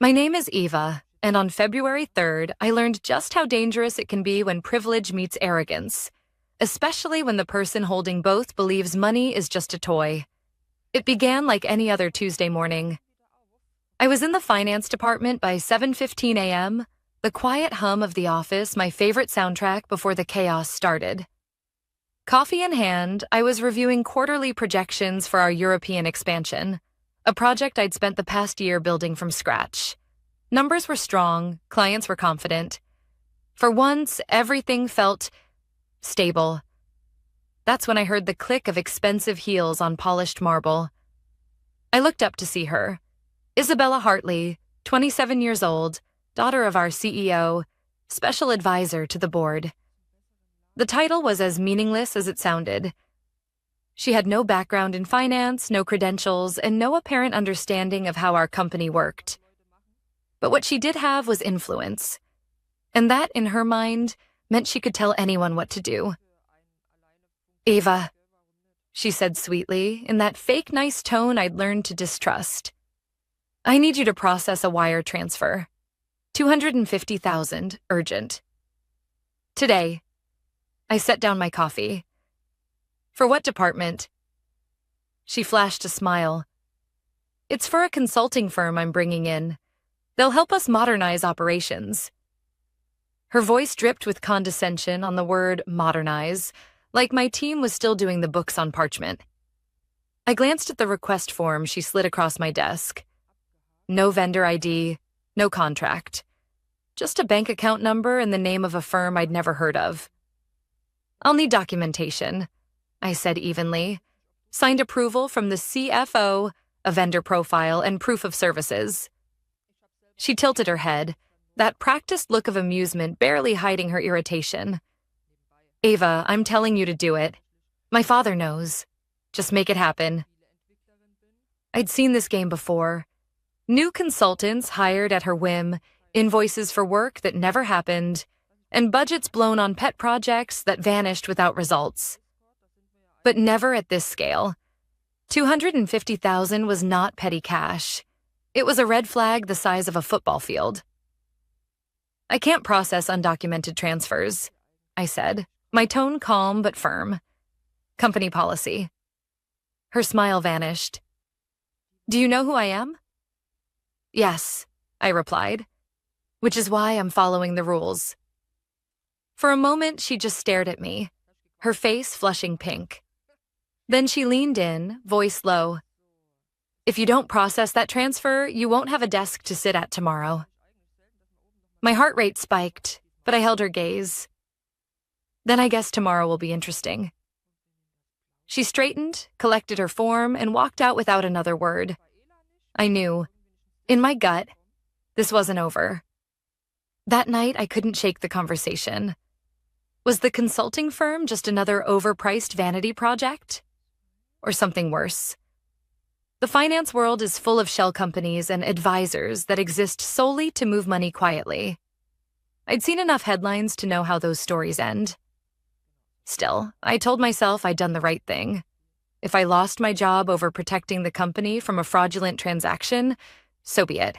My name is Eva, and on February 3rd, I learned just how dangerous it can be when privilege meets arrogance, especially when the person holding both believes money is just a toy. It began like any other Tuesday morning. I was in the finance department by 7:15 a.m., the quiet hum of the office, my favorite soundtrack before the chaos started. Coffee in hand, I was reviewing quarterly projections for our European expansion, a project I'd spent the past year building from scratch. Numbers were strong, clients were confident. For once, everything felt stable. That's when I heard the click of expensive heels on polished marble. I looked up to see her. Isabella Hartley, 27 years old, daughter of our CEO, special advisor to the board. The title was as meaningless as it sounded. She had no background in finance, no credentials, and no apparent understanding of how our company worked. But what she did have was influence. And that, in her mind, meant she could tell anyone what to do. "Eva," she said sweetly, in that fake nice tone I'd learned to distrust. "I need you to process a wire transfer. 250,000, urgent. Today." I set down my coffee. "For what department?" She flashed a smile. "It's for a consulting firm I'm bringing in. They'll help us modernize operations." Her voice dripped with condescension on the word modernize, like my team was still doing the books on parchment. I glanced at the request form she slid across my desk. No vendor ID, no contract. Just a bank account number and the name of a firm I'd never heard of. "I'll need documentation," I said evenly. "Signed approval from the CFO, a vendor profile, and proof of services." She tilted her head, that practiced look of amusement barely hiding her irritation. "Eva, I'm telling you to do it. My father knows. Just make it happen." I'd seen this game before. New consultants hired at her whim, invoices for work that never happened, and budgets blown on pet projects that vanished without results. But never at this scale. 250,000 was not petty cash. It was a red flag the size of a football field. "I can't process undocumented transfers," I said, my tone calm but firm. "Company policy." Her smile vanished. "Do you know who I am?" "Yes," I replied, "which is why I'm following the rules." For a moment, she just stared at me, her face flushing pink. Then she leaned in, voice low. "If you don't process that transfer, you won't have a desk to sit at tomorrow." My heart rate spiked, but I held her gaze. "Then I guess tomorrow will be interesting." She straightened, collected her form, and walked out without another word. I knew, in my gut, this wasn't over. That night, I couldn't shake the conversation. Was the consulting firm just another overpriced vanity project? Or something worse? The finance world is full of shell companies and advisors that exist solely to move money quietly. I'd seen enough headlines to know how those stories end. Still, I told myself I'd done the right thing. If I lost my job over protecting the company from a fraudulent transaction, so be it.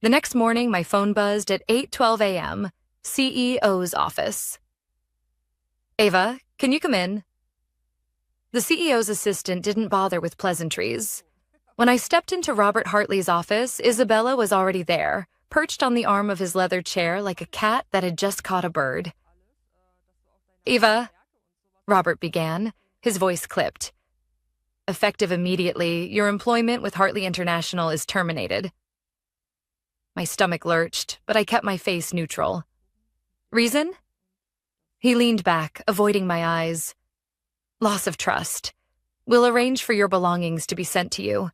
The next morning, my phone buzzed at 8:12 a.m., CEO's office. "Eva, can you come in?" The CEO's assistant didn't bother with pleasantries. When I stepped into Robert Hartley's office, Isabella was already there, perched on the arm of his leather chair like a cat that had just caught a bird. "Eva," Robert began, his voice clipped. "Effective immediately, your employment with Hartley International is terminated." My stomach lurched, but I kept my face neutral. "Reason?" He leaned back, avoiding my eyes. "Loss of trust. We'll arrange for your belongings to be sent to you.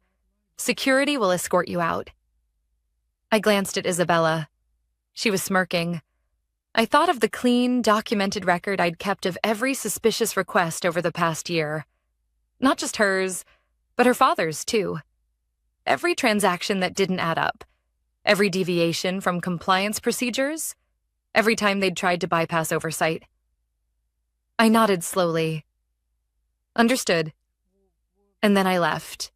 Security will escort you out." I glanced at Isabella. She was smirking. I thought of the clean, documented record I'd kept of every suspicious request over the past year. Not just hers, but her father's, too. Every transaction that didn't add up. Every deviation from compliance procedures. Every time they'd tried to bypass oversight. I nodded slowly. "Understood." And then I left.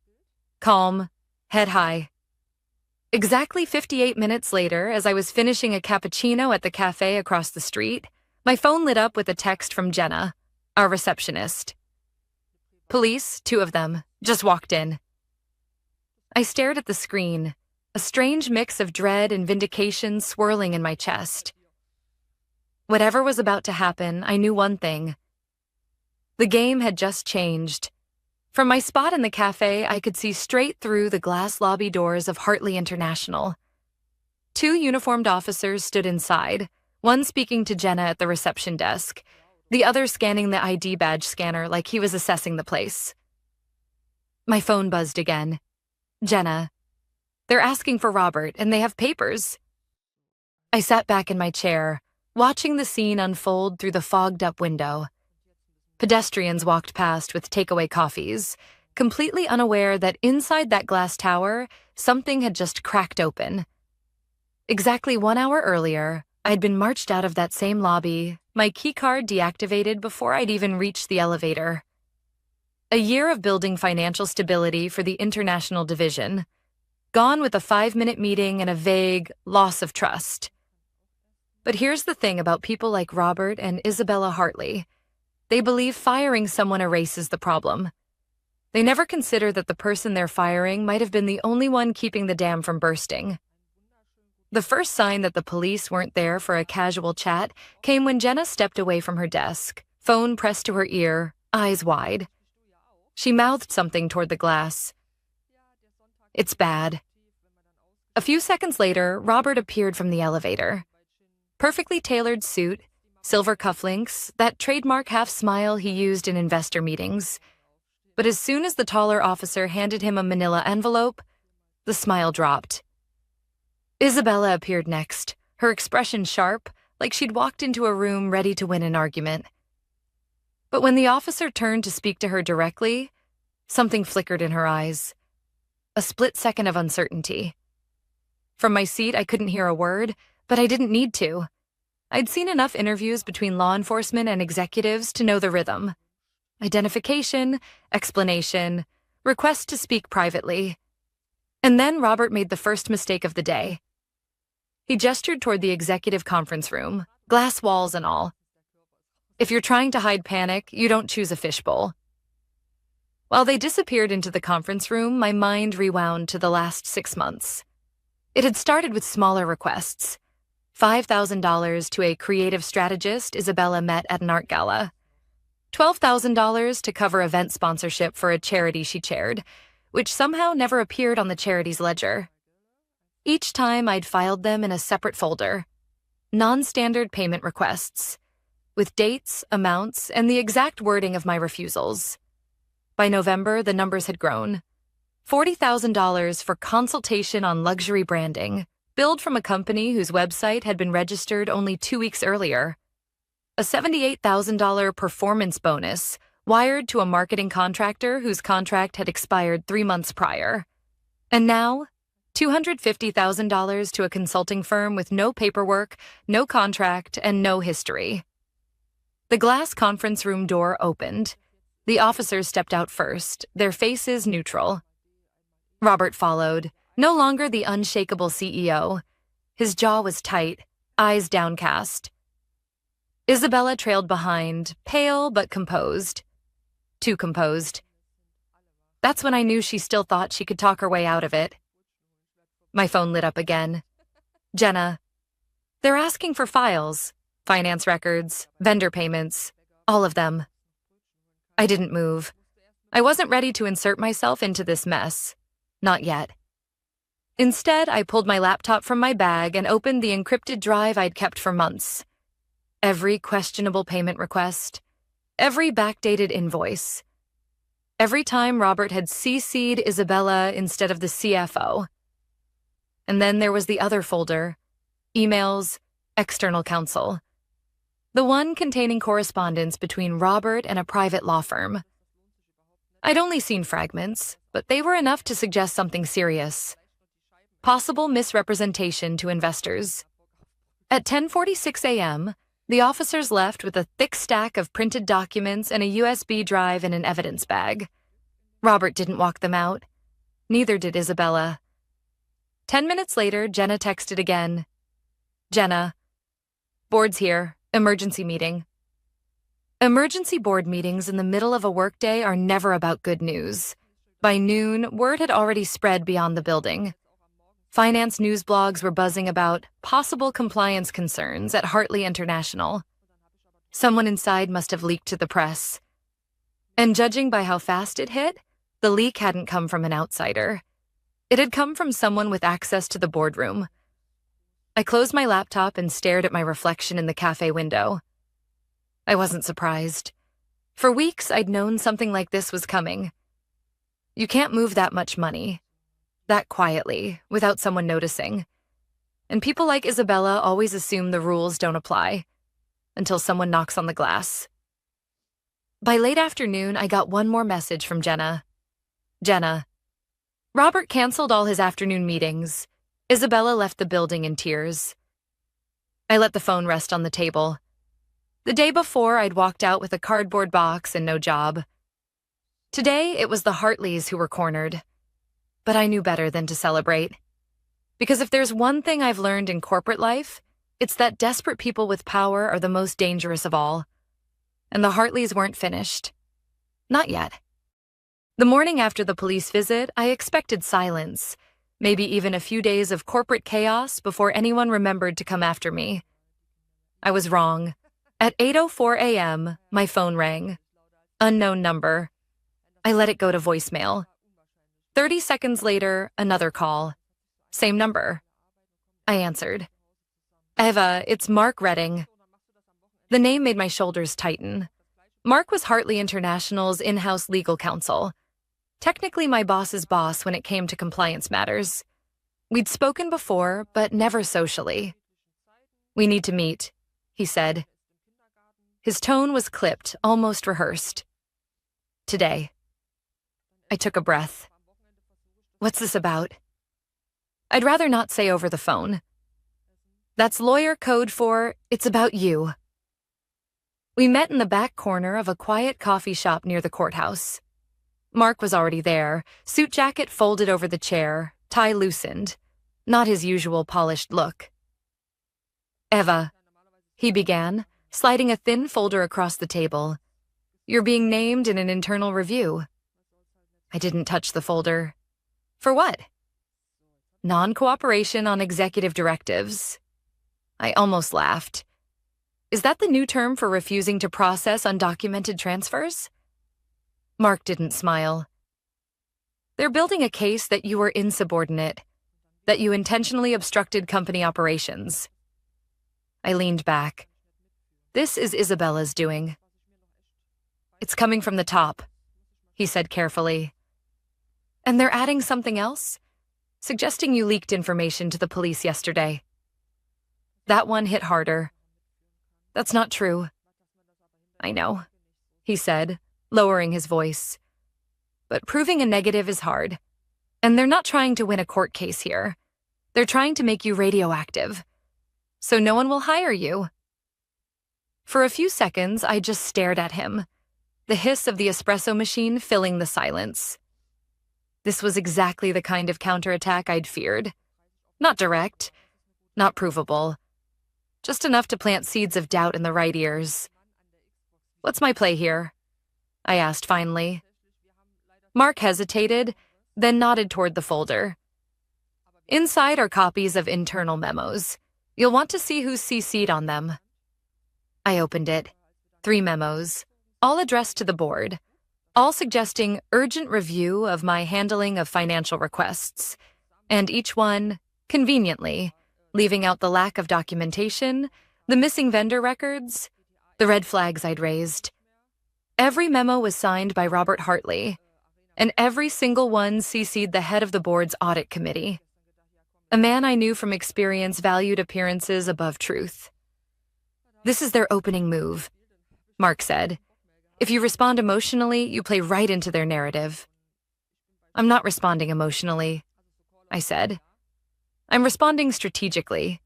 Calm, head high. Exactly 58 minutes later, as I was finishing a cappuccino at the cafe across the street, my phone lit up with a text from Jenna, our receptionist. Police, 2 of them, just walked in. I stared at the screen, a strange mix of dread and vindication swirling in my chest. Whatever was about to happen, I knew one thing. The game had just changed. From my spot in the cafe, I could see straight through the glass lobby doors of Hartley International. 2 uniformed officers stood inside, one speaking to Jenna at the reception desk, the other scanning the ID badge scanner like he was assessing the place. My phone buzzed again. Jenna. They're asking for Robert, and they have papers. I sat back in my chair, watching the scene unfold through the fogged-up window. Pedestrians walked past with takeaway coffees, completely unaware that inside that glass tower, something had just cracked open. Exactly 1 hour earlier, I'd been marched out of that same lobby, my keycard deactivated before I'd even reached the elevator. A year of building financial stability for the international division, gone with a 5-minute meeting and a vague loss of trust. But here's the thing about people like Robert and Isabella Hartley. They believe firing someone erases the problem. They never consider that the person they're firing might have been the only one keeping the dam from bursting. The first sign that the police weren't there for a casual chat came when Jenna stepped away from her desk, phone pressed to her ear, eyes wide. She mouthed something toward the glass. It's bad. A few seconds later, Robert appeared from the elevator. Perfectly tailored suit, silver cufflinks, that trademark half-smile he used in investor meetings. But as soon as the taller officer handed him a manila envelope, the smile dropped. Isabella appeared next, her expression sharp, like she'd walked into a room ready to win an argument. But when the officer turned to speak to her directly, something flickered in her eyes. A split second of uncertainty. From my seat, I couldn't hear a word, but I didn't need to. I'd seen enough interviews between law enforcement and executives to know the rhythm. Identification, explanation, request to speak privately. And then Robert made the first mistake of the day. He gestured toward the executive conference room, glass walls and all. If you're trying to hide panic, you don't choose a fishbowl. While they disappeared into the conference room, my mind rewound to the last 6 months. It had started with smaller requests. $5,000 to a creative strategist Isabella met at an art gala. $12,000 to cover event sponsorship for a charity she chaired, which somehow never appeared on the charity's ledger. Each time I'd filed them in a separate folder. Non-standard payment requests, with dates, amounts, and the exact wording of my refusals. By November, the numbers had grown. $40,000 for consultation on luxury branding, billed from a company whose website had been registered only 2 weeks earlier. A $78,000 performance bonus, wired to a marketing contractor whose contract had expired 3 months prior. And now, $250,000 to a consulting firm with no paperwork, no contract, and no history. The glass conference room door opened. The officers stepped out first, their faces neutral. Robert followed, no longer the unshakable CEO. His jaw was tight, eyes downcast. Isabella trailed behind, pale but composed. Too composed. That's when I knew she still thought she could talk her way out of it. My phone lit up again. Jenna. They're asking for files, finance records, vendor payments, all of them. I didn't move. I wasn't ready to insert myself into this mess. Not yet. Instead, I pulled my laptop from my bag and opened the encrypted drive I'd kept for months. Every questionable payment request, every backdated invoice, every time Robert had CC'd Isabella instead of the CFO. And then there was the other folder, emails, external counsel. The one containing correspondence between Robert and a private law firm. I'd only seen fragments, but they were enough to suggest something serious. Possible misrepresentation to investors. At 10:46 a.m., the officers left with a thick stack of printed documents and a USB drive in an evidence bag. Robert didn't walk them out. Neither did Isabella. 10 minutes later, Jenna texted again. Jenna, board's here, emergency meeting. Emergency board meetings in the middle of a workday are never about good news. By noon, word had already spread beyond the building. Finance news blogs were buzzing about possible compliance concerns at Hartley International. Someone inside must have leaked to the press. And judging by how fast it hit, the leak hadn't come from an outsider. It had come from someone with access to the boardroom. I closed my laptop and stared at my reflection in the cafe window. I wasn't surprised. For weeks, I'd known something like this was coming. You can't move that much money, that quietly, without someone noticing. And people like Isabella always assume the rules don't apply, until someone knocks on the glass. By late afternoon, I got one more message from Jenna. Jenna, Robert canceled all his afternoon meetings. Isabella left the building in tears. I let the phone rest on the table. The day before, I'd walked out with a cardboard box and no job. Today, it was the Hartleys who were cornered. But I knew better than to celebrate. Because if there's one thing I've learned in corporate life, it's that desperate people with power are the most dangerous of all. And the Hartleys weren't finished. Not yet. The morning after the police visit, I expected silence, maybe even a few days of corporate chaos before anyone remembered to come after me. I was wrong. At 8:04 a.m., my phone rang. Unknown number. I let it go to voicemail. 30 seconds later, another call. Same number. I answered. Eva, it's Mark Redding. The name made my shoulders tighten. Mark was Hartley International's in-house legal counsel. Technically my boss's boss when it came to compliance matters. We'd spoken before, but never socially. We need to meet, he said. His tone was clipped, almost rehearsed. Today. I took a breath. What's this about? I'd rather not say over the phone. That's lawyer code for, it's about you. We met in the back corner of a quiet coffee shop near the courthouse. Mark was already there, suit jacket folded over the chair, tie loosened, not his usual polished look. Eva, he began, sliding a thin folder across the table. You're being named in an internal review. I didn't touch the folder. For what? Non-cooperation on executive directives. I almost laughed. Is that the new term for refusing to process undocumented transfers? Mark didn't smile. They're building a case that you were insubordinate, that you intentionally obstructed company operations. I leaned back. This is Isabella's doing. It's coming from the top, he said carefully. And they're adding something else, suggesting you leaked information to the police yesterday. That one hit harder. That's not true. I know, he said, lowering his voice. But proving a negative is hard. And they're not trying to win a court case here. They're trying to make you radioactive. So no one will hire you. For a few seconds, I just stared at him, the hiss of the espresso machine filling the silence. This was exactly the kind of counterattack I'd feared. Not direct, not provable, just enough to plant seeds of doubt in the right ears. What's my play here? I asked finally. Mark hesitated, then nodded toward the folder. Inside are copies of internal memos. You'll want to see who's CC'd on them. I opened it. 3 memos, all addressed to the board, all suggesting urgent review of my handling of financial requests, and each one, conveniently, leaving out the lack of documentation, the missing vendor records, the red flags I'd raised. Every memo was signed by Robert Hartley, and every single one CC'd the head of the board's audit committee. A man I knew from experience valued appearances above truth. This is their opening move, Mark said. If you respond emotionally, you play right into their narrative. I'm not responding emotionally, I said. I'm responding strategically.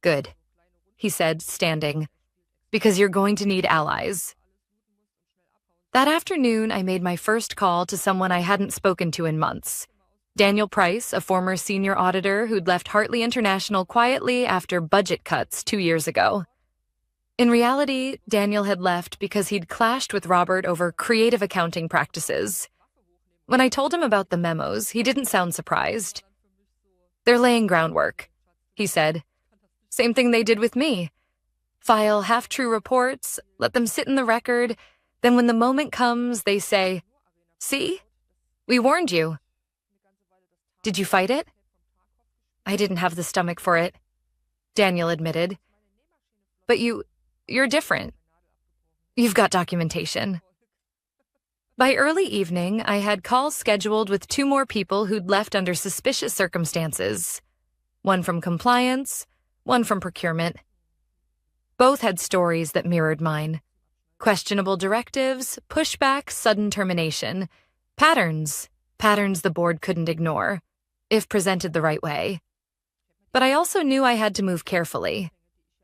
Good, he said, standing, because you're going to need allies. That afternoon, I made my first call to someone I hadn't spoken to in months. Daniel Price, a former senior auditor who'd left Hartley International quietly after budget cuts 2 years ago. In reality, Daniel had left because he'd clashed with Robert over creative accounting practices. When I told him about the memos, he didn't sound surprised. "They're laying groundwork," he said. "Same thing they did with me. File half-true reports, let them sit in the record, then when the moment comes, they say, 'See? We warned you.'" "Did you fight it?" "I didn't have the stomach for it," Daniel admitted. "But you're different. You've got documentation." By early evening, I had calls scheduled with 2 more people who'd left under suspicious circumstances. One from compliance, one from procurement. Both had stories that mirrored mine. Questionable directives, pushback, sudden termination. Patterns the board couldn't ignore, if presented the right way. But I also knew I had to move carefully.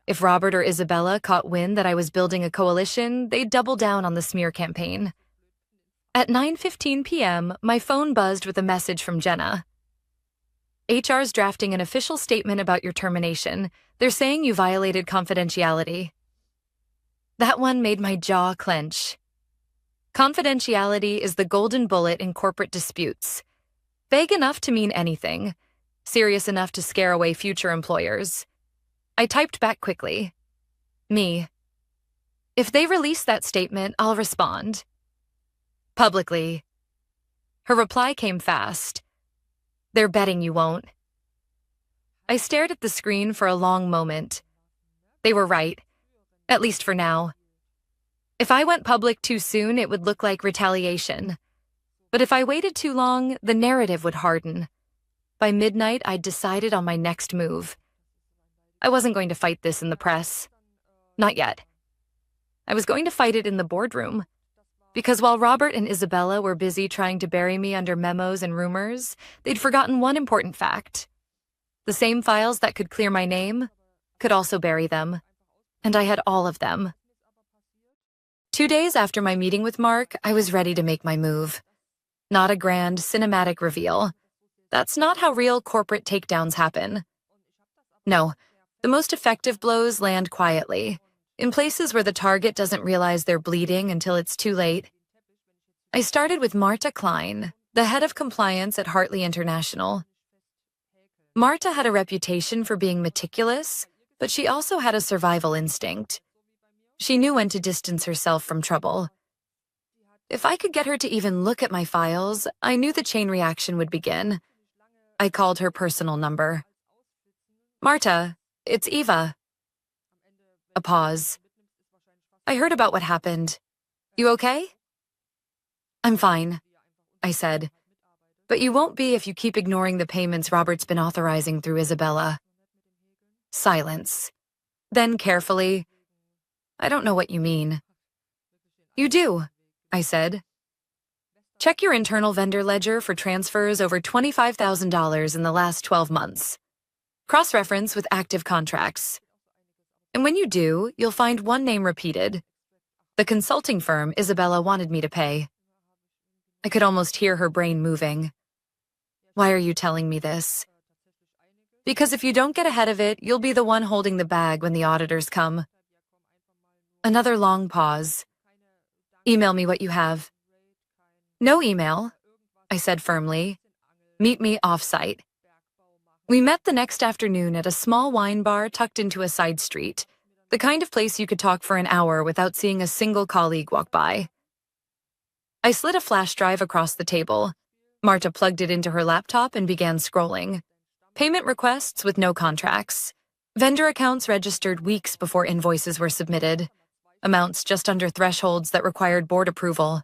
If Robert or Isabella caught wind that I was building a coalition, they'd double down on the smear campaign. At 9:15 p.m., my phone buzzed with a message from Jenna. "HR's drafting an official statement about your termination. They're saying you violated confidentiality." That one made my jaw clench. Confidentiality is the golden bullet in corporate disputes. Vague enough to mean anything, serious enough to scare away future employers. I typed back quickly. "Me. If they release that statement, I'll respond. Publicly." Her reply came fast. "They're betting you won't." I stared at the screen for a long moment. They were right, at least for now. If I went public too soon, it would look like retaliation. But if I waited too long, the narrative would harden. By midnight, I'd decided on my next move. I wasn't going to fight this in the press. Not yet. I was going to fight it in the boardroom. Because while Robert and Isabella were busy trying to bury me under memos and rumors, they'd forgotten one important fact. The same files that could clear my name could also bury them. And I had all of them. 2 days after my meeting with Mark, I was ready to make my move. Not a grand, cinematic reveal. That's not how real corporate takedowns happen. No, the most effective blows land quietly, in places where the target doesn't realize they're bleeding until it's too late. I started with Marta Klein, the head of compliance at Hartley International. Marta had a reputation for being meticulous, but she also had a survival instinct. She knew when to distance herself from trouble. If I could get her to even look at my files, I knew the chain reaction would begin. I called her personal number. "Marta, it's Eva." A pause. "I heard about what happened. You okay?" "I'm fine," I said. "But you won't be if you keep ignoring the payments Robert's been authorizing through Isabella." Silence. Then carefully, "I don't know what you mean." "You do," I said. "Check your internal vendor ledger for transfers over $25,000 in the last 12 months. Cross-reference with active contracts. And when you do, you'll find one name repeated. The consulting firm Isabella wanted me to pay." I could almost hear her brain moving. "Why are you telling me this?" "Because if you don't get ahead of it, you'll be the one holding the bag when the auditors come." Another long pause. "Email me what you have." "No email," I said firmly. "Meet me off-site." We met the next afternoon at a small wine bar tucked into a side street, the kind of place you could talk for an hour without seeing a single colleague walk by. I slid a flash drive across the table. Marta plugged it into her laptop and began scrolling. Payment requests with no contracts. Vendor accounts registered weeks before invoices were submitted. Amounts just under thresholds that required board approval.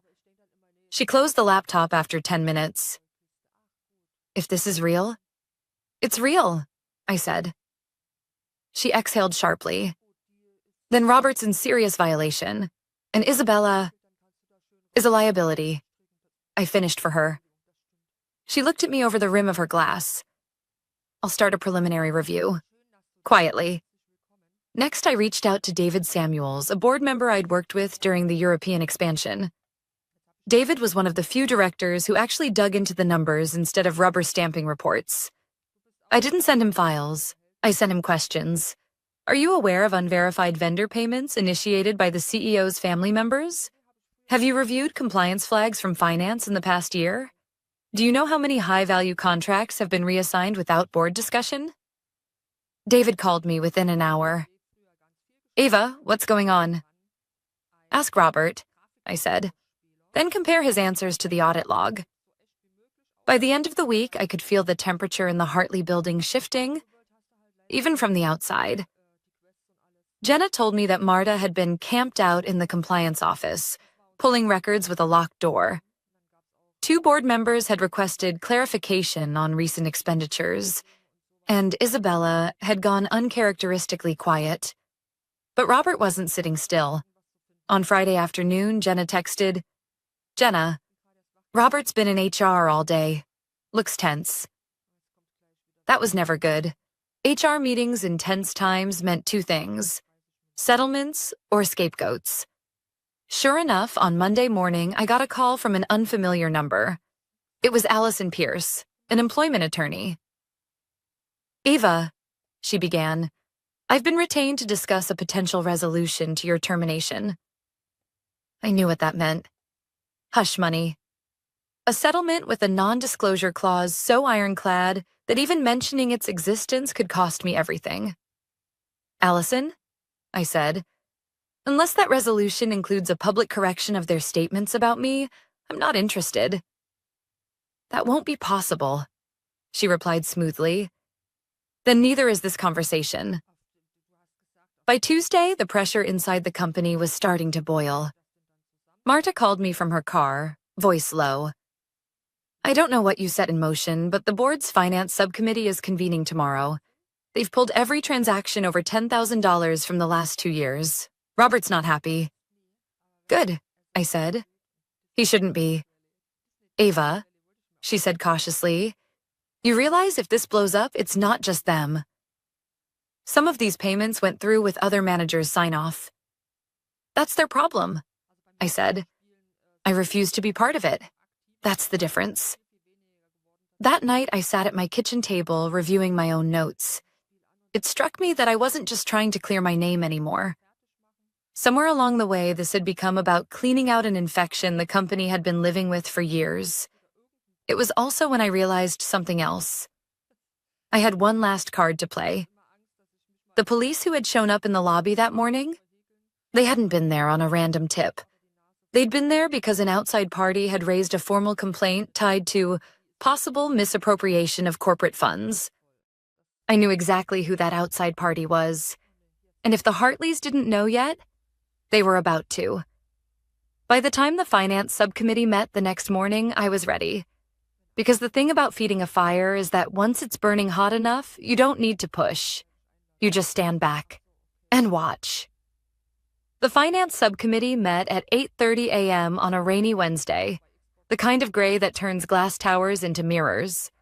She closed the laptop after 10 minutes. "If this is real?" "It's real," I said. She exhaled sharply. "Then Robert's in serious violation, and Isabella is a liability." I finished for her. She looked at me over the rim of her glass. "I'll start a preliminary review." Quietly. Next, I reached out to David Samuels, a board member I'd worked with during the European expansion. David was one of the few directors who actually dug into the numbers instead of rubber stamping reports. I didn't send him files. I sent him questions. Are you aware of unverified vendor payments initiated by the CEO's family members? Have you reviewed compliance flags from finance in the past year? Do you know how many high-value contracts have been reassigned without board discussion? David called me within an hour. Ava, what's going on? Ask Robert, I said. Then compare his answers to the audit log. By the end of the week, I could feel the temperature in the Hartley building shifting, even from the outside. Jenna told me that Marta had been camped out in the compliance office, pulling records with a locked door. 2 board members had requested clarification on recent expenditures, and Isabella had gone uncharacteristically quiet. But Robert wasn't sitting still. On Friday afternoon, Jenna texted, Jenna, Robert's been in HR all day. Looks tense. That was never good. HR meetings in tense times meant 2 things: settlements or scapegoats. Sure enough, on Monday morning, I got a call from an unfamiliar number. It was Allison Pierce, an employment attorney. Ava, she began, I've been retained to discuss a potential resolution to your termination. I knew what that meant. Hush money. A settlement with a non-disclosure clause so ironclad that even mentioning its existence could cost me everything. Allison, I said, unless that resolution includes a public correction of their statements about me, I'm not interested. That won't be possible, she replied smoothly. Then neither is this conversation. By Tuesday, the pressure inside the company was starting to boil. Marta called me from her car, voice low. I don't know what you set in motion, but the board's finance subcommittee is convening tomorrow. They've pulled every transaction over $10,000 from the last 2 years. Robert's not happy. Good, I said. He shouldn't be. Ava, she said cautiously, you realize if this blows up, it's not just them. Some of these payments went through with other managers' sign-off. That's their problem, I said. I refuse to be part of it. That's the difference. That night, I sat at my kitchen table reviewing my own notes. It struck me that I wasn't just trying to clear my name anymore. Somewhere along the way, this had become about cleaning out an infection the company had been living with for years. It was also when I realized something else. I had one last card to play. The police who had shown up in the lobby that morning, they hadn't been there on a random tip. They'd been there because an outside party had raised a formal complaint tied to possible misappropriation of corporate funds. I knew exactly who that outside party was. And if the Hartleys didn't know yet, they were about to. By the time the finance subcommittee met the next morning, I was ready. Because the thing about feeding a fire is that once it's burning hot enough, you don't need to push. You just stand back and watch. The finance subcommittee met at 8:30 a.m. on a rainy Wednesday, the kind of gray that turns glass towers into mirrors.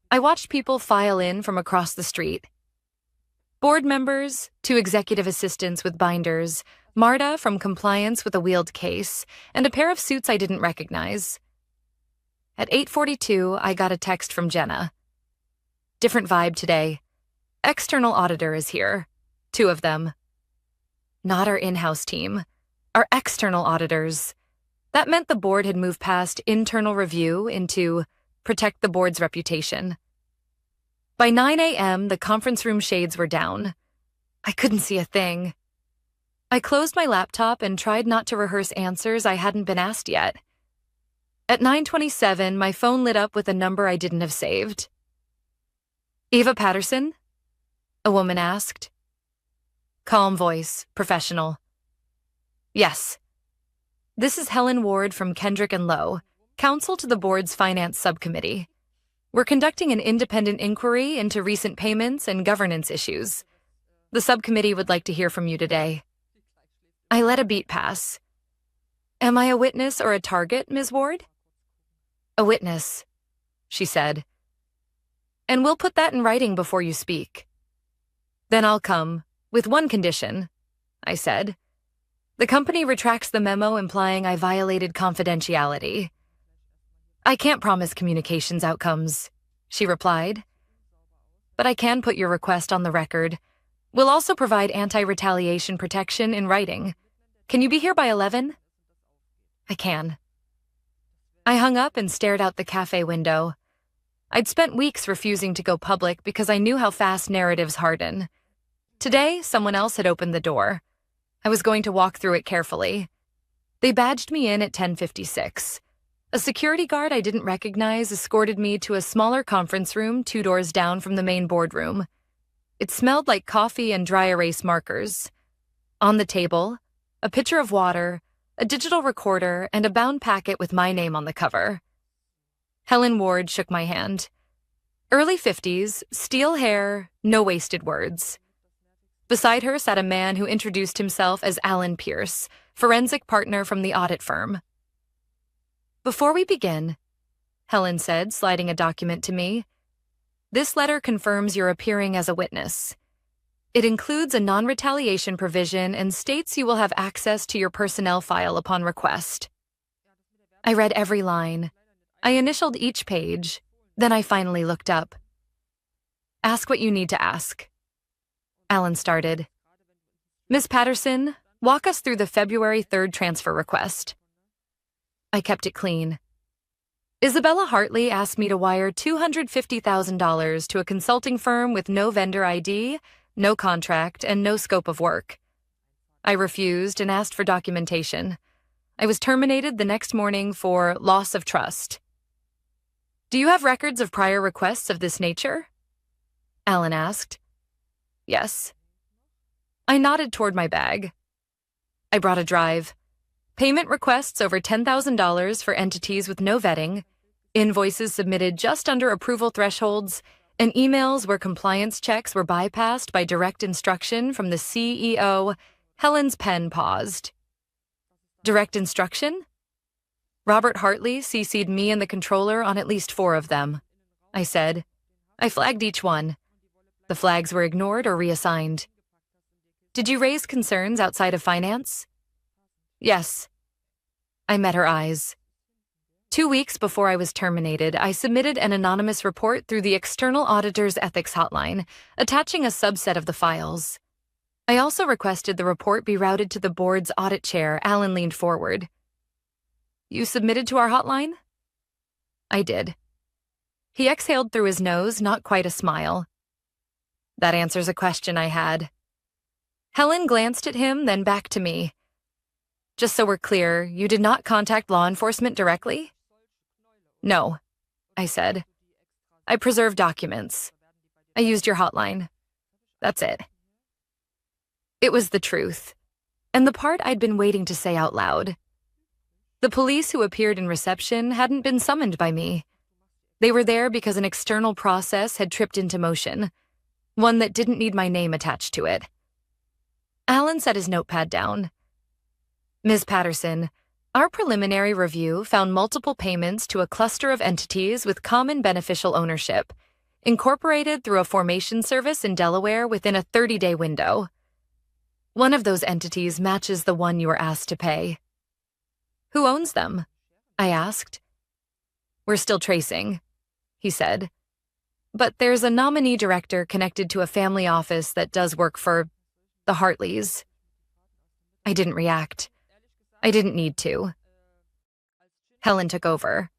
I watched people file in from across the street. Board members, 2 executive assistants with binders, Marta from compliance with a wheeled case, and a pair of suits I didn't recognize. At 8:42, I got a text from Jenna. Different vibe today. External auditor is here. 2 of them. Not our in-house team. Our external auditors. That meant the board had moved past internal review into protect the board's reputation. By 9 a.m., the conference room shades were down. I couldn't see a thing. I closed my laptop and tried not to rehearse answers I hadn't been asked yet. At 9:27, my phone lit up with a number I didn't have saved. Eva Patterson? A woman asked. Calm voice, professional. Yes. This is Helen Ward from Kendrick and Lowe, counsel to the board's finance subcommittee. We're conducting an independent inquiry into recent payments and governance issues. The subcommittee would like to hear from you today. I let a beat pass. Am I a witness or a target, Ms. Ward? A witness, she said. And we'll put that in writing before you speak. Then I'll come, with one condition, I said. The company retracts the memo implying I violated confidentiality. I can't promise communications outcomes, she replied. But I can put your request on the record. We'll also provide anti-retaliation protection in writing. Can you be here by 11? I can. I hung up and stared out the cafe window. I'd spent weeks refusing to go public because I knew how fast narratives harden. Today, someone else had opened the door. I was going to walk through it carefully. They badged me in at 10:56. A security guard I didn't recognize escorted me to a smaller conference room 2 doors down from the main boardroom. It smelled like coffee and dry erase markers. On the table, a pitcher of water, a digital recorder, and a bound packet with my name on the cover. Helen Ward shook my hand. Early 50s, steel hair, no wasted words. Beside her sat a man who introduced himself as Alan Pierce, forensic partner from the audit firm. Before we begin, Helen said, sliding a document to me, this letter confirms you're appearing as a witness. It includes a non-retaliation provision and states you will have access to your personnel file upon request. I read every line. I initialed each page, then I finally looked up. Ask what you need to ask. Alan started. Ms. Patterson, walk us through the February 3rd transfer request. I kept it clean. Isabella Hartley asked me to wire $250,000 to a consulting firm with no vendor ID, no contract, and no scope of work. I refused and asked for documentation. I was terminated the next morning for loss of trust. Do you have records of prior requests of this nature? Alan asked. Yes. I nodded toward my bag. I brought a drive. Payment requests over $10,000 for entities with no vetting, invoices submitted just under approval thresholds, and emails where compliance checks were bypassed by direct instruction from the CEO. Helen's pen paused. Direct instruction? Robert Hartley CC'd me and the controller on at least 4 of them, I said. I flagged each one. The flags were ignored or reassigned. Did you raise concerns outside of finance? Yes. I met her eyes. 2 weeks before I was terminated, I submitted an anonymous report through the External Auditor's Ethics Hotline, attaching a subset of the files. I also requested the report be routed to the board's audit chair. Alan leaned forward. You submitted to our hotline? I did. He exhaled through his nose, not quite a smile. That answers a question I had. Helen glanced at him, then back to me. Just so we're clear, you did not contact law enforcement directly? No, I said. I preserved documents. I used your hotline. That's it. It was the truth, and the part I'd been waiting to say out loud. The police who appeared in reception hadn't been summoned by me. They were there because an external process had tripped into motion, one that didn't need my name attached to it. Alan set his notepad down. Ms. Patterson, our preliminary review found multiple payments to a cluster of entities with common beneficial ownership, incorporated through a formation service in Delaware within a 30-day window. One of those entities matches the one you were asked to pay. Who owns them? I asked. We're still tracing, he said. But there's a nominee director connected to a family office that does work for the Hartleys. I didn't react. I didn't need to. Helen took over.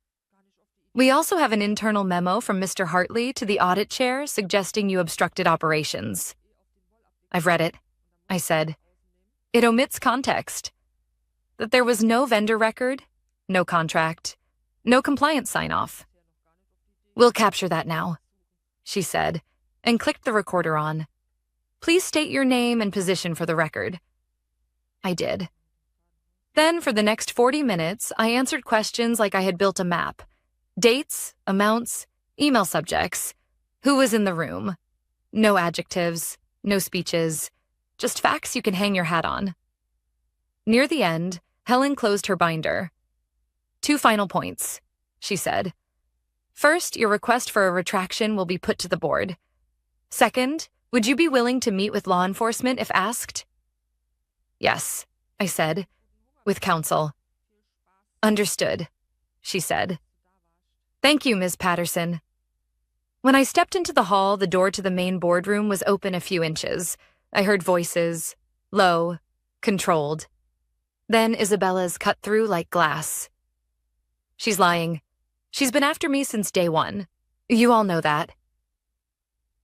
We also have an internal memo from Mr. Hartley to the audit chair suggesting you obstructed operations. I've read it, I said. It omits context. That there was no vendor record, no contract, no compliance sign-off. We'll capture that now, she said, and clicked the recorder on. Please state your name and position for the record. I did. Then, for the next 40 minutes, I answered questions like I had built a map. Dates, amounts, email subjects, who was in the room. No adjectives, no speeches, just facts you can hang your hat on. Near the end, Helen closed her binder. 2 final points, she said. First, your request for a retraction will be put to the board. Second, would you be willing to meet with law enforcement if asked? Yes, I said, with counsel. Understood, she said. Thank you, Ms. Patterson. When I stepped into the hall, the door to the main boardroom was open a few inches. I heard voices, low, controlled. Then Isabella's cut through like glass. She's lying. She's been after me since day one. You all know that.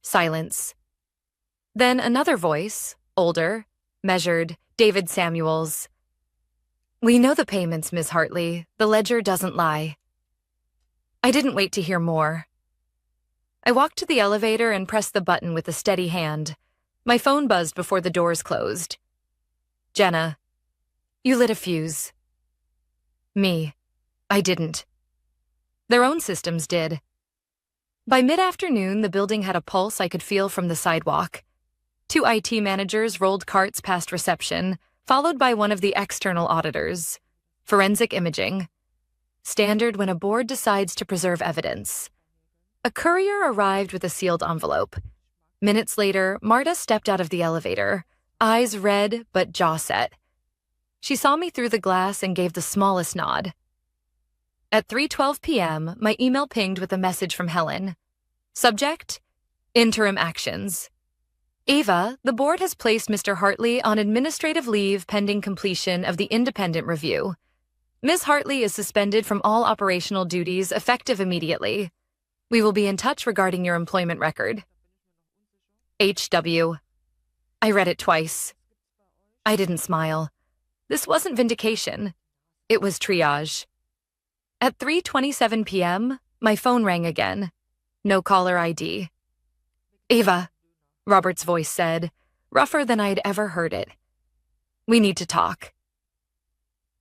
Silence. Then another voice, older, measured, David Samuels. We know the payments, Ms. Hartley. The ledger doesn't lie. I didn't wait to hear more. I walked to the elevator and pressed the button with a steady hand. My phone buzzed before the doors closed. Jenna, you lit a fuse. Me, I didn't. Their own systems did. By mid-afternoon, the building had a pulse I could feel from the sidewalk. 2 IT managers rolled carts past reception, followed by one of the external auditors. Forensic imaging. Standard when a board decides to preserve evidence. A courier arrived with a sealed envelope. Minutes later, Marta stepped out of the elevator, eyes red but jaw set. She saw me through the glass and gave the smallest nod. At 3:12 p.m., my email pinged with a message from Helen. Subject: Interim Actions. Ava, the board has placed Mr. Hartley on administrative leave pending completion of the independent review. Ms. Hartley is suspended from all operational duties effective immediately. We will be in touch regarding your employment record. HW. I read it twice. I didn't smile. This wasn't vindication. It was triage. At 3:27 p.m., my phone rang again. No caller ID. Ava, Robert's voice said, rougher than I'd ever heard it. We need to talk.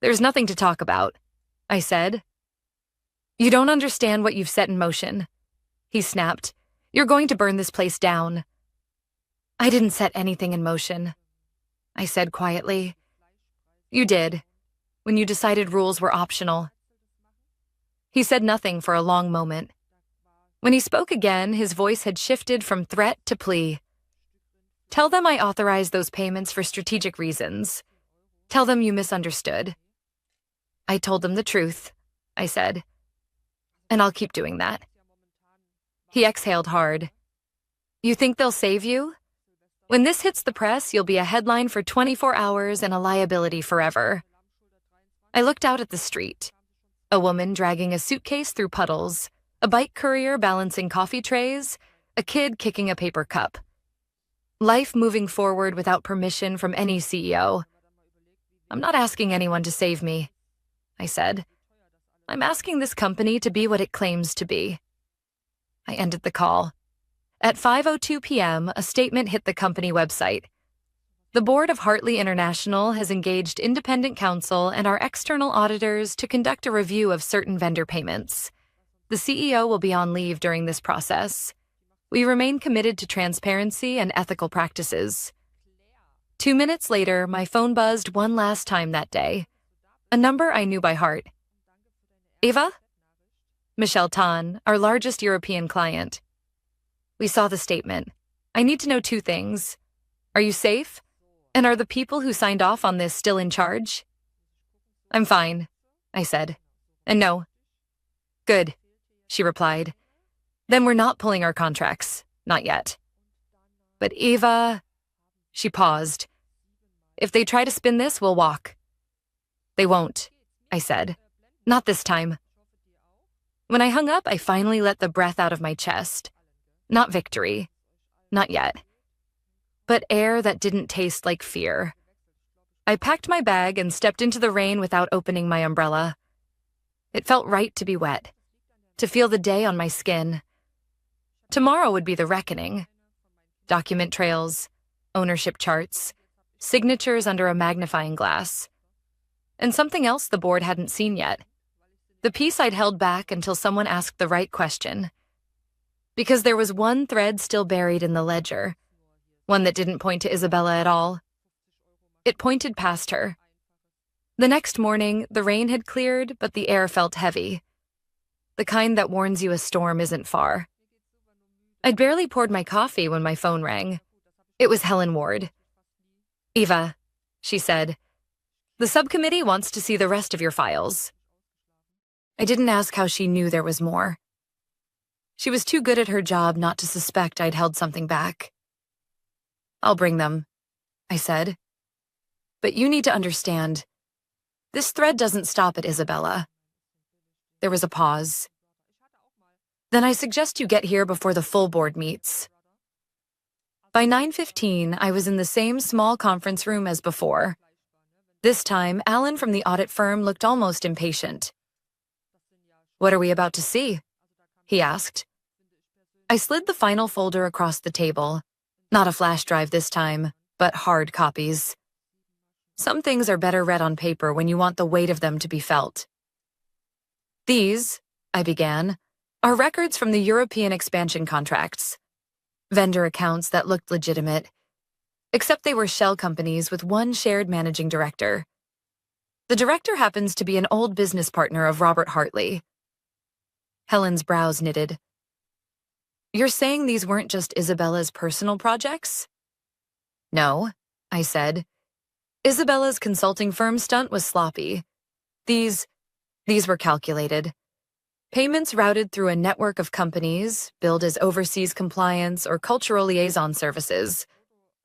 There's nothing to talk about, I said. You don't understand what you've set in motion. He snapped. You're going to burn this place down. I didn't set anything in motion, I said quietly. You did, when you decided rules were optional. He said nothing for a long moment. When he spoke again, his voice had shifted from threat to plea. Tell them I authorized those payments for strategic reasons. Tell them you misunderstood. I told them the truth, I said. And I'll keep doing that. He exhaled hard. You think they'll save you? When this hits the press, you'll be a headline for 24 hours and a liability forever. I looked out at the street. A woman dragging a suitcase through puddles, a bike courier balancing coffee trays, a kid kicking a paper cup. Life moving forward without permission from any CEO. I'm not asking anyone to save me, I said. I'm asking this company to be what it claims to be. I ended the call. At 5:02 p.m., a statement hit the company website. The board of Hartley International has engaged independent counsel and our external auditors to conduct a review of certain vendor payments. The CEO will be on leave during this process. We remain committed to transparency and ethical practices. 2 minutes later, my phone buzzed one last time that day. A number I knew by heart. Ava? Michelle Tan, our largest European client. We saw the statement. I need to know 2 things. Are you safe? And are the people who signed off on this still in charge? I'm fine, I said. And no. Good, she replied. Then we're not pulling our contracts. Not yet. But Eva... She paused. If they try to spin this, we'll walk. They won't, I said. Not this time. When I hung up, I finally let the breath out of my chest. Not victory. Not yet. But air that didn't taste like fear. I packed my bag and stepped into the rain without opening my umbrella. It felt right to be wet, to feel the day on my skin. Tomorrow would be the reckoning. Document trails, ownership charts, signatures under a magnifying glass. And something else the board hadn't seen yet. The piece I'd held back until someone asked the right question. Because there was one thread still buried in the ledger, one that didn't point to Isabella at all. It pointed past her. The next morning, the rain had cleared, but the air felt heavy. The kind that warns you a storm isn't far. I'd barely poured my coffee when my phone rang. It was Helen Ward. Eva, she said. The subcommittee wants to see the rest of your files. I didn't ask how she knew there was more. She was too good at her job not to suspect I'd held something back. I'll bring them, I said. But you need to understand, this thread doesn't stop at Isabella. There was a pause. Then I suggest you get here before the full board meets. By 9:15, I was in the same small conference room as before. This time, Alan from the audit firm looked almost impatient. What are we about to see? He asked. I slid the final folder across the table. Not a flash drive this time, but hard copies. Some things are better read on paper when you want the weight of them to be felt. These, I began, are records from the European expansion contracts. Vendor accounts that looked legitimate, except they were shell companies with one shared managing director. The director happens to be an old business partner of Robert Hartley. Helen's brows knitted. You're saying these weren't just Isabella's personal projects? No, I said. Isabella's consulting firm stunt was sloppy. These were calculated. Payments routed through a network of companies, billed as overseas compliance or cultural liaison services.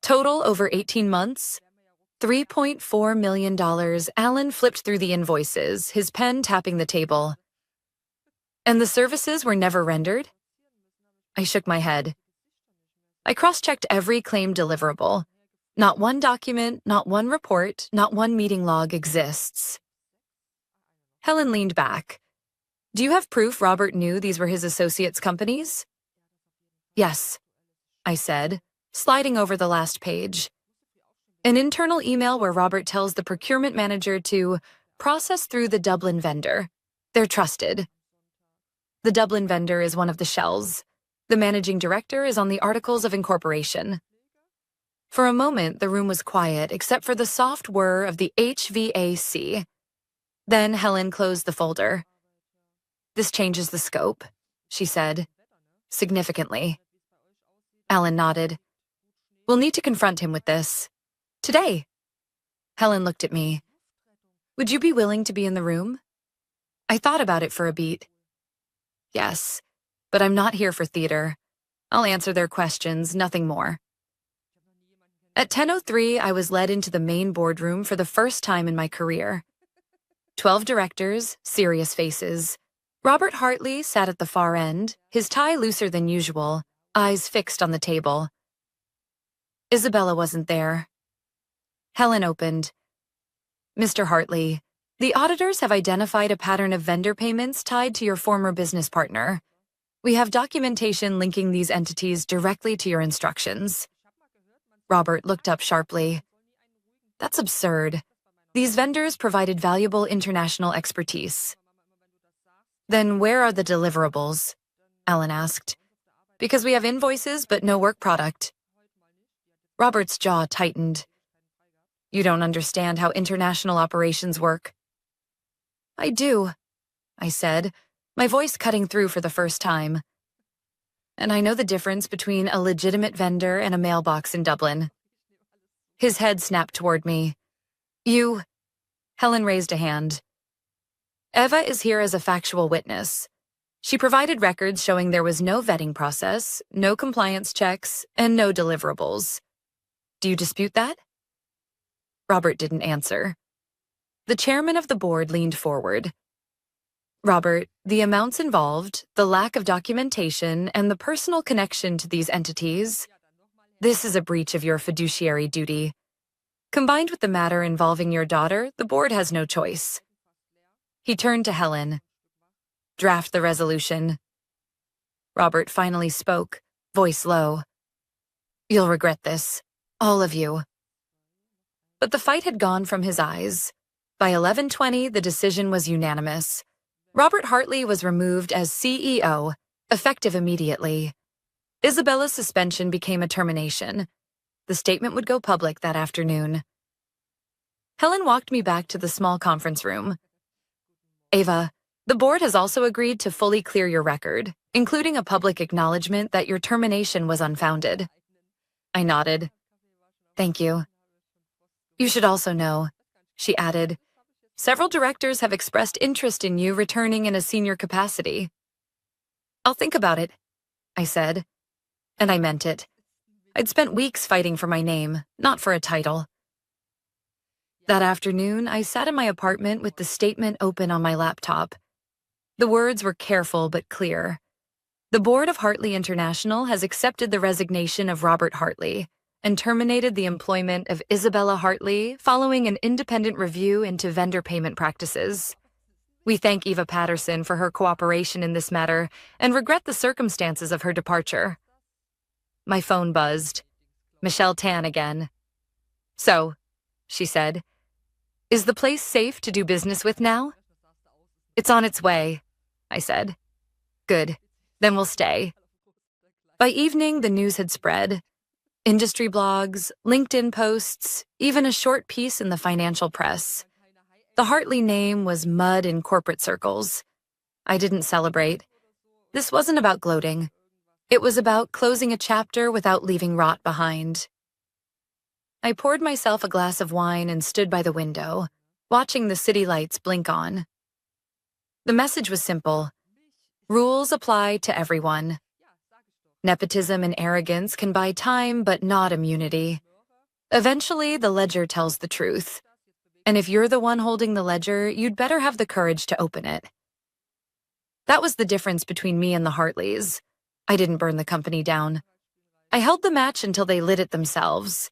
Total over 18 months, $3.4 million. Alan flipped through the invoices, his pen tapping the table. And the services were never rendered? I shook my head. I cross-checked every claim deliverable. Not one document, not one report, not one meeting log exists. Helen leaned back. Do you have proof Robert knew these were his associates' companies? Yes, I said, sliding over the last page. An internal email where Robert tells the procurement manager to process through the Dublin vendor. They're trusted. The Dublin vendor is one of the shells. The managing director is on the Articles of Incorporation. For a moment, the room was quiet except for the soft whir of the HVAC. Then Helen closed the folder. This changes the scope, she said, significantly. Alan nodded. We'll need to confront him with this. Today. Helen looked at me. Would you be willing to be in the room? I thought about it for a beat. Yes, but I'm not here for theater. I'll answer their questions, nothing more. At 10:03, I was led into the main boardroom for the first time in my career. 12 directors, serious faces. Robert Hartley sat at the far end, his tie looser than usual, eyes fixed on the table. Isabella wasn't there. Helen opened. Mr. Hartley, the auditors have identified a pattern of vendor payments tied to your former business partner. We have documentation linking these entities directly to your instructions. Robert looked up sharply. That's absurd. These vendors provided valuable international expertise. Then where are the deliverables? Alan asked. Because we have invoices but no work product. Robert's jaw tightened. You don't understand how international operations work. I do, I said, my voice cutting through for the first time. And I know the difference between a legitimate vendor and a mailbox in Dublin. His head snapped toward me. You... Helen raised a hand. Eva is here as a factual witness. She provided records showing there was no vetting process, no compliance checks, and no deliverables. Do you dispute that? Robert didn't answer. The chairman of the board leaned forward. Robert, the amounts involved, the lack of documentation, and the personal connection to these entities, this is a breach of your fiduciary duty. Combined with the matter involving your daughter, the board has no choice. He turned to Helen. Draft the resolution. Robert finally spoke, voice low. You'll regret this, all of you. But the fight had gone from his eyes. By 11:20, the decision was unanimous. Robert Hartley was removed as CEO, effective immediately. Isabella's suspension became a termination. The statement would go public that afternoon. Helen walked me back to the small conference room. Ava, the board has also agreed to fully clear your record, including a public acknowledgement that your termination was unfounded. I nodded. Thank you. You should also know, she added. Several directors have expressed interest in you returning in a senior capacity. I'll think about it, I said. And I meant it. I'd spent weeks fighting for my name, not for a title. That afternoon, I sat in my apartment with the statement open on my laptop. The words were careful but clear. The board of Hartley International has accepted the resignation of Robert Hartley and terminated the employment of Isabella Hartley following an independent review into vendor payment practices. We thank Eva Patterson for her cooperation in this matter and regret the circumstances of her departure. My phone buzzed. Michelle Tan again. So, she said, is the place safe to do business with now? It's on its way, I said. Good. Then we'll stay. By evening, the news had spread. Industry blogs, LinkedIn posts, even a short piece in the financial press. The Hartley name was mud in corporate circles. I didn't celebrate. This wasn't about gloating. It was about closing a chapter without leaving rot behind. I poured myself a glass of wine and stood by the window, watching the city lights blink on. The message was simple. Rules apply to everyone. Nepotism and arrogance can buy time, but not immunity. Eventually, the ledger tells the truth. And if you're the one holding the ledger, you'd better have the courage to open it. That was the difference between me and the Hartleys. I didn't burn the company down. I held the match until they lit it themselves.